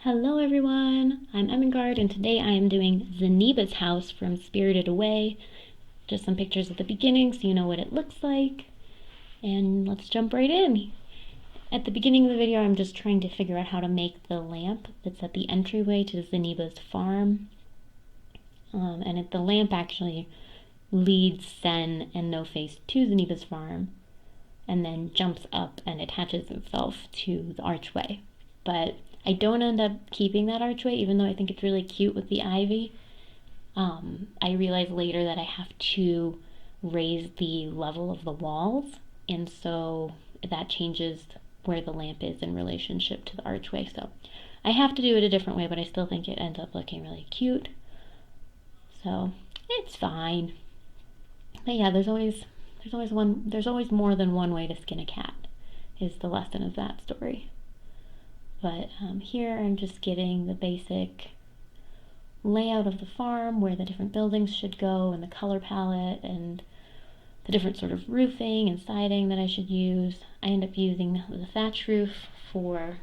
Hello everyone, I'm Emengard and today I am doing Zaniba's house from Spirited Away. Just some pictures at the beginning so you know what it looks like. And let's jump right in. At the beginning of the video I'm just trying to figure out how to make the lamp that's at the entryway to Zaniba's farm. The lamp actually leads Sen and Noface to Zaniba's farm and then jumps up and attaches itself to the archway. But I don't end up keeping that archway, even though I think it's really cute with the ivy. I realized later that I have to raise the level of the walls, and so that changes where the lamp is in relationship to the archway. So I have to do it a different way, but I still think it ends up looking really cute. So it's fine. But yeah, there's always more than one way to skin a cat, is the lesson of that story. But here I'm just getting the basic layout of the farm, where the different buildings should go, and the color palette, and the different sort of roofing and siding that I should use. I end up using the thatch roof for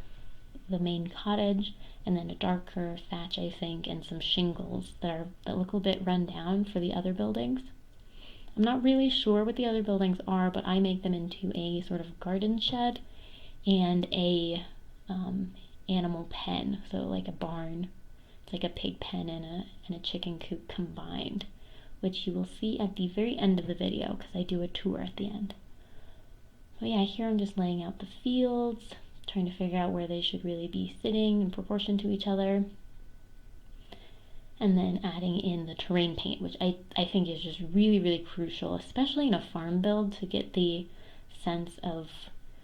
the main cottage, and then a darker thatch, I think, and some shingles that look a bit run down for the other buildings. I'm not really sure what the other buildings are, but I make them into a sort of garden shed and a animal pen, so like a barn. It's like a pig pen and a chicken coop combined, which you will see at the very end of the video because I do a tour at the end. So yeah, here I'm just laying out the fields, trying to figure out where they should really be sitting in proportion to each other, and then adding in the terrain paint, which I think is just really, really crucial, especially in a farm build, to get the sense of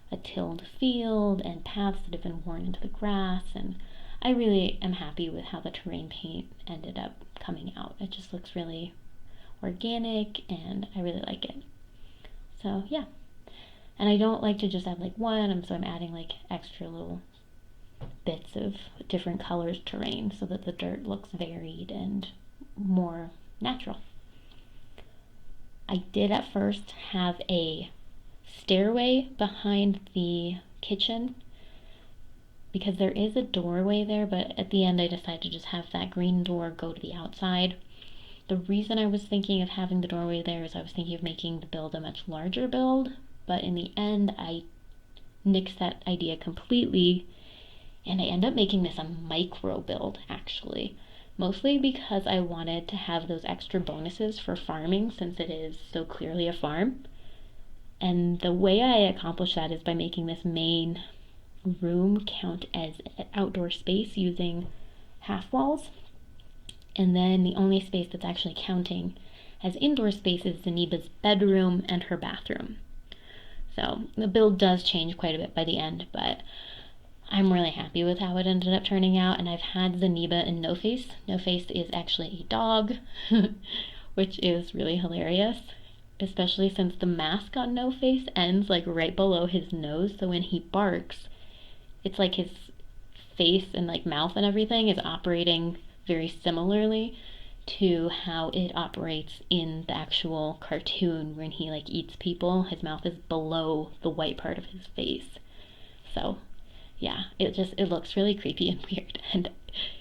a tilled field and paths that have been worn into the grass. And I really am happy with how the terrain paint ended up coming out. It just looks really organic and I really like it. So yeah, and I don't like to just add like one, so I'm adding like extra little bits of different colors terrain so that the dirt looks varied and more natural. I did at first have a stairway behind the kitchen because there is a doorway there, but at the end I decided to just have that green door go to the outside. The reason I was thinking of having the doorway there is I was thinking of making the build a much larger build, but in the end I nixed that idea completely, and I end up making this a micro build actually, mostly because I wanted to have those extra bonuses for farming since it is so clearly a farm. And the way I accomplish that is by making this main room count as outdoor space using half walls. And then the only space that's actually counting as indoor space is Zaniba's bedroom and her bathroom. So the build does change quite a bit by the end, but I'm really happy with how it ended up turning out. And I've had Zaniba and Noface. Noface is actually a dog, which is really hilarious, especially since the mask on Noface ends like right below his nose, so when he barks, it's like his face and like mouth and everything is operating very similarly to how it operates in the actual cartoon when he like eats people. His mouth is below the white part of his face. So yeah, it looks really creepy and weird, and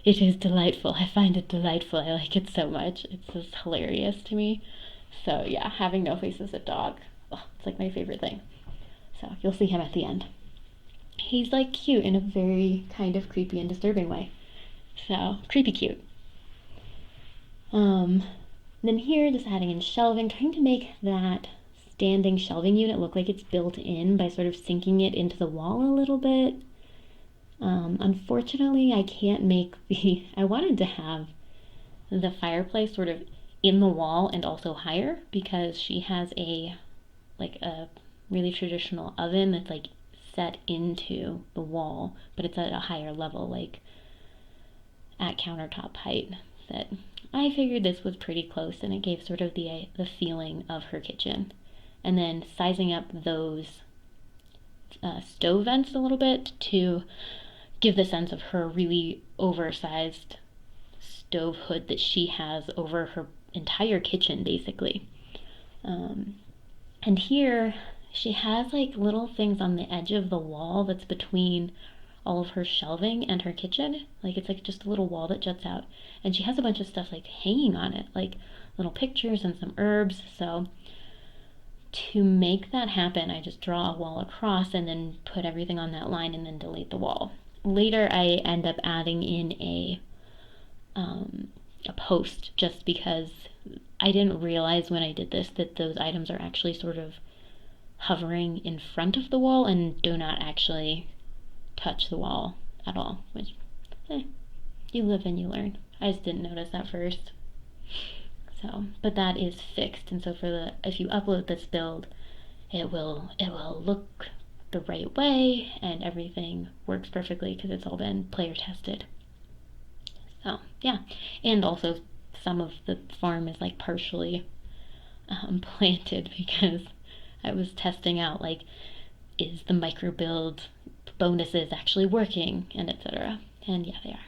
it is delightful. I find it delightful. I like it so much. It's just hilarious to me. So yeah, having Noface as a dog, it's like my favorite thing. So you'll see him at the end. He's like cute in a very kind of creepy and disturbing way. So creepy cute. Then here, just adding in shelving, trying to make that standing shelving unit look like it's built in by sort of sinking it into the wall a little bit. Unfortunately, I can't make I wanted to have the fireplace sort of in the wall and also higher, because she has a really traditional oven that's like set into the wall, but it's at a higher level, like at countertop height. That I figured this was pretty close, and it gave sort of the feeling of her kitchen. And then sizing up those stove vents a little bit to give the sense of her really oversized stove hood that she has over her entire kitchen basically. And here she has like little things on the edge of the wall that's between all of her shelving and her kitchen. Like, it's like just a little wall that juts out, and she has a bunch of stuff like hanging on it, like little pictures and some herbs. So to make that happen, I just draw a wall across and then put everything on that line and then delete the wall. Later, I end up adding in a post, just because I didn't realize when I did this that those items are actually sort of hovering in front of the wall and do not actually touch the wall at all, which, you live and you learn. I just didn't notice that first. So, but that is fixed, and so if you upload this build, it will look the right way, and everything works perfectly because it's all been player tested. So yeah, and also some of the farm is like partially planted because I was testing out, like, is the micro build bonuses actually working, and etc. And yeah, they are.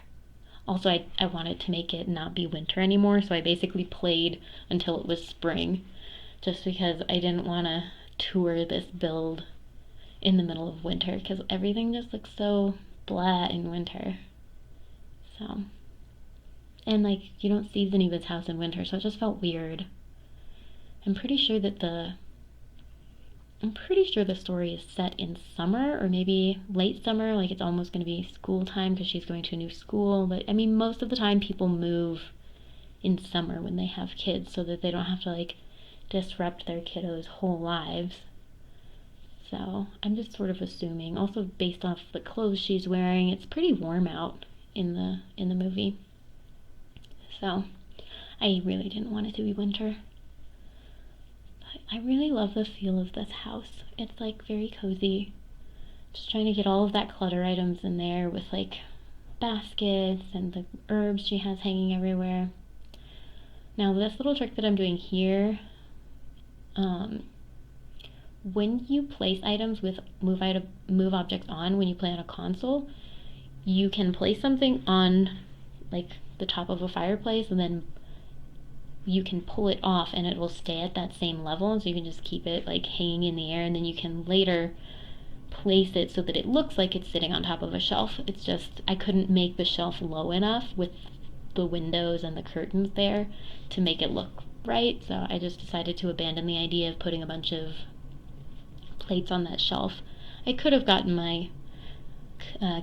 Also, I wanted to make it not be winter anymore, so I basically played until it was spring, just because I didn't want to tour this build in the middle of winter, because everything just looks so blah in winter. So, and like, you don't see Zaniba's house in winter, so it just felt weird. I'm pretty sure the story is set in summer, or maybe late summer, like it's almost going to be school time because she's going to a new school. But I mean, most of the time people move in summer when they have kids, so that they don't have to like disrupt their kiddos' whole lives. So I'm just sort of assuming, also based off the clothes she's wearing, it's pretty warm out in the movie. So I really didn't want it to be winter. I really love the feel of this house. It's like very cozy. Just trying to get all of that clutter items in there with like baskets and the herbs she has hanging everywhere. Now this little trick that I'm doing here, when you place items with move objects on, when you play on a console, you can place something on like the top of a fireplace, and then you can pull it off and it will stay at that same level, and so you can just keep it like hanging in the air, and then you can later place it so that it looks like it's sitting on top of a shelf. It's just I couldn't make the shelf low enough with the windows and the curtains there to make it look right, so I just decided to abandon the idea of putting a bunch of plates on that shelf. I could have gotten my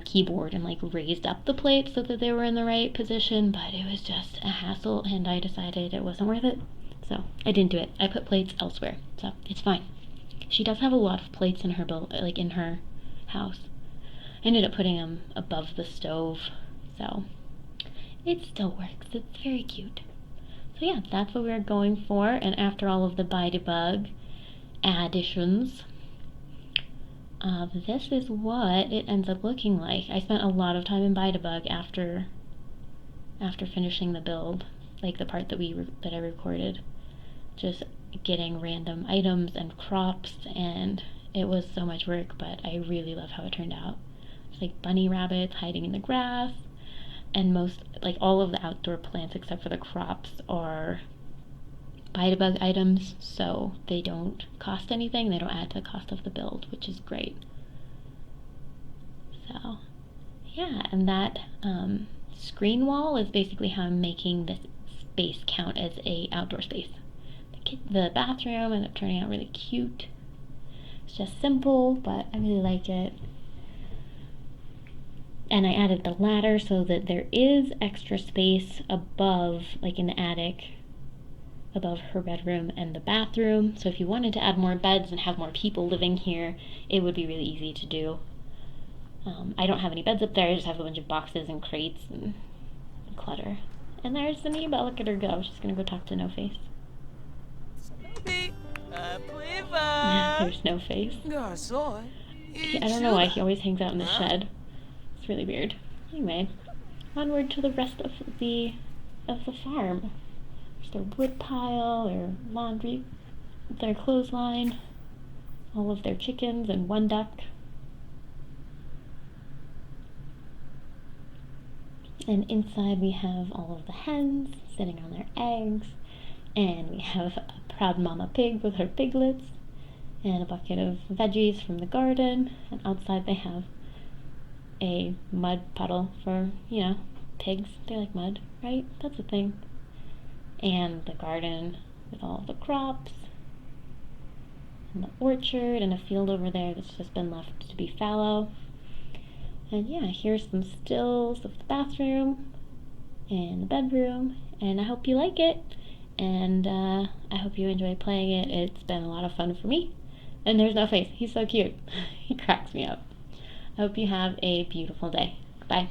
keyboard and like raised up the plates so that they were in the right position, but it was just a hassle, and I decided it wasn't worth it, so I didn't do it. I put plates elsewhere, so it's fine. She does have a lot of plates in her like in her house. I ended up putting them above the stove, so it still works. It's very cute. So yeah, that's what we're going for, and after all of the Bydebug additions, this is what it ends up looking like. I spent a lot of time in Bydebug after finishing the build, like the part that I recorded, just getting random items and crops, and it was so much work, but I really love how it turned out. There's like bunny rabbits hiding in the grass, and most, like all of the outdoor plants except for the crops are Bydebug items, so they don't cost anything. They don't add to the cost of the build, which is great. So yeah, and that screen wall is basically how I'm making this space count as a outdoor space. The bathroom ended up turning out really cute. It's just simple, but I really like it. And I added the ladder so that there is extra space above, like in the attic, above her bedroom and the bathroom. So if you wanted to add more beds and have more people living here, it would be really easy to do. I don't have any beds up there. I just have a bunch of boxes and crates and clutter. And there's Zaniba. Look at her go. She's gonna go talk to Noface. There's Noface. I don't know why he always hangs out in the shed. It's really weird. Anyway, onward to the rest of the farm. There's their wood pile, their laundry, their clothesline, all of their chickens, and one duck. And inside we have all of the hens sitting on their eggs, and we have a proud mama pig with her piglets, and a bucket of veggies from the garden, and outside they have a mud puddle for, pigs. They like mud, right? That's a thing. And the garden with all the crops, and the orchard, and a field over there that's just been left to be fallow. And yeah, here's some stills of the bathroom and the bedroom, and I hope you like it. And I hope you enjoy playing it. It's been a lot of fun for me. And there's Noface. He's so cute. He cracks me up. I hope you have a beautiful day. Bye.